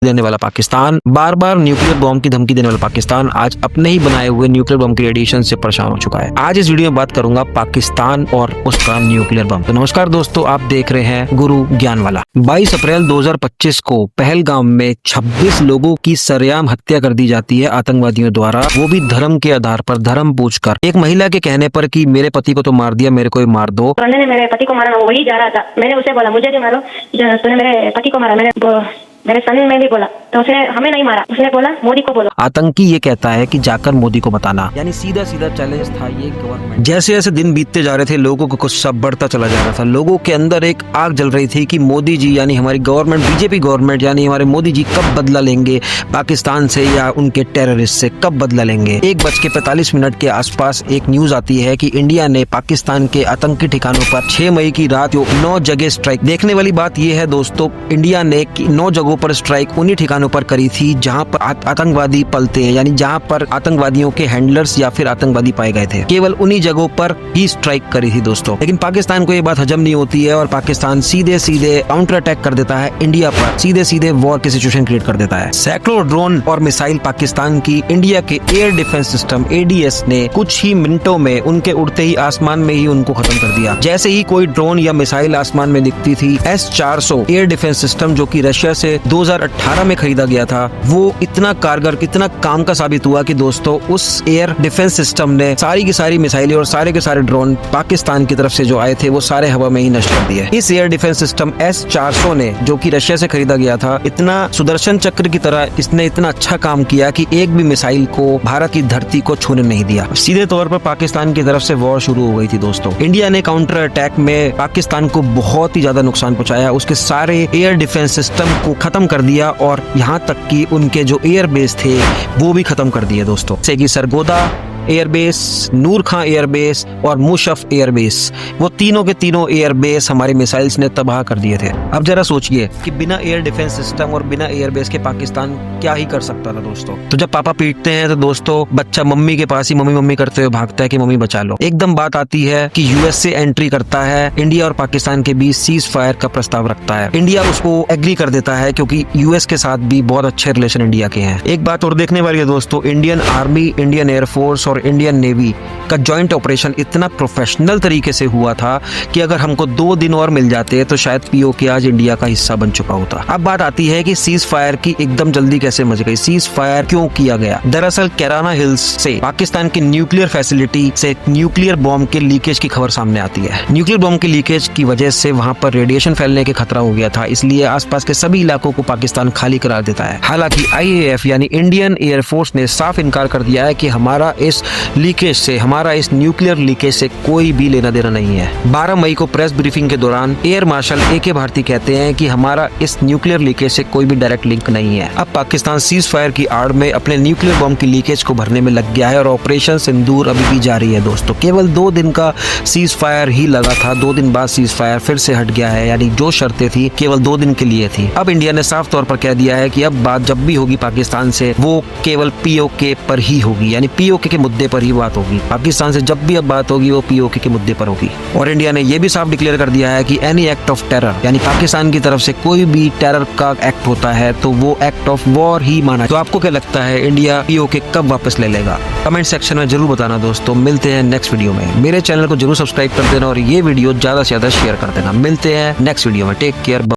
देने वाला पाकिस्तान, बार बार nuclear bomb की धमकी देने वाला पाकिस्तान आज अपने ही बनाए हुए न्यूक्लियर बॉम्ब के रेडिएशन से परेशान हो चुका है। आज इस वीडियो में बात करूंगा पाकिस्तान और उसका न्यूक्लियर बम। तो नमस्कार दोस्तों, आप देख रहे हैं गुरु ज्ञानवाला। 22 अप्रैल 2025 को पहलगाम में 26 लोगों की सरेआम हत्या कर दी जाती है आतंकवादियों द्वारा, वो भी धर्म के आधार पर, धर्म पूछकर। एक महिला के कहने पर कि मेरे पति को तो मार दिया, मेरे को भी मार दो। बंदे ने मेरे पति को मारा, वो वही जा रहा था। मैंने उसे बोला मुझे भी मारो, तूने मेरे पति को मारा। मेरे सन में भी बोला तो उसने हमें नहीं मारा, उसने बोला मोदी को बोलो। आतंकी ये कहता है कि जाकर मोदी को बताना, यानी सीधा सीधा चैलेंज था ये गवर्नमेंट। जैसे जैसे दिन बीतते जा रहे थे, लोगों को गुस्सा बढ़ता चला जा रहा था। लोगों के अंदर एक आग जल रही थी कि मोदी जी यानी हमारी गवर्नमेंट, बीजेपी गवर्नमेंट यानी हमारे मोदी जी कब बदला लेंगे पाकिस्तान से या उनके टेररिस्ट से, कब बदला लेंगे। 1:45 के आसपास एक न्यूज आती है कि इंडिया ने पाकिस्तान के आतंकी ठिकानों पर 6 मई की रात 9 जगह स्ट्राइक। देखने वाली बात यह है दोस्तों, इंडिया ने 9 जगहों पर स्ट्राइक उन्हीं ठिकानों पर करी थी जहां पर आतंकवादी पलते हैं, यानी जहां पर आतंकवादियों के हैंडलर्स या फिर आतंकवादी पाए गए थे। केवल उन्हीं जगहों पर ही स्ट्राइक करी थी दोस्तों। लेकिन पाकिस्तान को ये बात हजम नहीं होती है और पाकिस्तान सीधे सीधे काउंटर अटैक कर देता है इंडिया पर, सीधे सीधे वॉर की सिचुएशन क्रिएट कर देता है। सैकड़ों ड्रोन और मिसाइल पाकिस्तान की इंडिया के एयर डिफेंस सिस्टम ADS ने कुछ ही मिनटों में उनके उड़ते ही आसमान में ही उनको खत्म कर दिया। जैसे ही कोई ड्रोन या मिसाइल आसमान में दिखती थी, S-400 एयर डिफेंस सिस्टम जो कि रशिया से 2018 में खरीदा गया था, वो इतना कारगर, इतना काम का साबित हुआ कि दोस्तों उस एयर डिफेंस सिस्टम ने सारी की सारी मिसाइलें और सारे के सारे ड्रोन पाकिस्तान की तरफ से जो आए थे वो सारे हवा में ही नष्ट कर दिए। इस एयर डिफेंस सिस्टम S-400 ने, जो कि रशिया से खरीदा गया था, इतना सुदर्शन चक्र की तरह इसने इतना अच्छा काम किया कि एक भी मिसाइल को भारत की धरती को छूने नहीं दिया। सीधे तौर पर पाकिस्तान की तरफ से वॉर शुरू हो गई थी दोस्तों। इंडिया ने काउंटर अटैक में पाकिस्तान को बहुत ही ज्यादा नुकसान पहुंचाया, उसके सारे एयर डिफेंस सिस्टम को खत्म कर दिया और यहाँ तक कि उनके जो एयर बेस थे वो भी खत्म कर दिए दोस्तों। जैसे कि सरगोदा एयरबेस, नूर खां एयरबेस और मुशफ एयरबेस, वो तीनों के तीनों एयरबेस हमारे मिसाइल्स ने तबाह कर दिए थे। अब जरा सोचिए कि बिना एयर डिफेंस सिस्टम और बिना एयरबेस के पाकिस्तान क्या ही कर सकता था दोस्तों। तो जब पापा पीटते हैं तो दोस्तों बच्चा मम्मी के पास ही मम्मी मम्मी करते हुए भागता है कि मम्मी बचा लो। एकदम बात आती है कि USA एंट्री करता है, इंडिया और पाकिस्तान के बीच सीज फायर का प्रस्ताव रखता है। इंडिया उसको एग्री कर देता है क्योंकि US के साथ भी बहुत अच्छे रिलेशन इंडिया के हैं। एक बात और देखने वाली है दोस्तों, इंडियन आर्मी, इंडियन एयरफोर्स और इंडियन नेवी का जॉइंट ऑपरेशन इतना प्रोफेशनल तरीके से हुआ था कि अगर हमको 2 दिन और मिल जाते तो शायद POK आज इंडिया का हिस्सा बन चुका होता। अब बात आती है कि सीज फायर की एकदम जल्दी कैसे मच गई, सीज फायर क्यों किया गया। दरअसल कैराना हिल्स से पाकिस्तान की न्यूक्लियर फैसिलिटी से न्यूक्लियर बॉम्ब के लीकेज की खबर सामने आती है। न्यूक्लियर बॉम्ब के लीकेज की वजह से वहां पर रेडिएशन फैलने के खतरा हो गया था, इसलिए आसपास के सभी इलाकों को पाकिस्तान खाली करा देता है। हालांकि IAF यानी इंडियन एयरफोर्स ने साफ इनकार कर दिया है कि हमारा इस लीकेज से, हमारा इस न्यूक्लियर लीकेज से कोई भी लेना देना नहीं है। 12 मई को प्रेस ब्रीफिंग के दौरान एयर मार्शल AK भारती कहते हैं कि हमारा इस न्यूक्लियर लीकेज से कोई भी डायरेक्ट लिंक नहीं है। अब पाकिस्तान सीज फायर की आड़ में अपने न्यूक्लियर बॉम्ब की लीकेज को भरने में लग गया है और ऑपरेशन सिंदूर अभी भी जारी है दोस्तों। केवल 2 दिन का सीज फायर ही लगा था, 2 दिन बाद सीज फायर फिर से हट गया है, यानी जो शर्तें थी केवल 2 दिन के लिए थी। अब इंडिया ने साफ तौर पर कह दिया है कि अब बात जब भी होगी पाकिस्तान से वो केवल POK पर ही होगी, यानी POK के मुद्दे पर ही बात होगी। पाकिस्तान से जब भी अब बात होगी वो POK के मुद्दे पर होगी। और इंडिया ने यह भी साफ डिक्लेयर कर दिया है कि एनी एक्ट ऑफ टेरर, यानी पाकिस्तान की तरफ से कोई भी टेरर का एक्ट होता है तो वो एक्ट ऑफ वॉर ही माना। तो आपको क्या लगता है इंडिया POK कब वापस ले लेगा? कमेंट सेक्शन में जरूर बताना दोस्तों। मिलते हैं नेक्स्ट वीडियो में। मेरे चैनल को जरूर सब्सक्राइब कर देना और ये वीडियो ज्यादा से ज्यादा शेयर कर देना। मिलते हैं नेक्स्ट वीडियो में। Take care.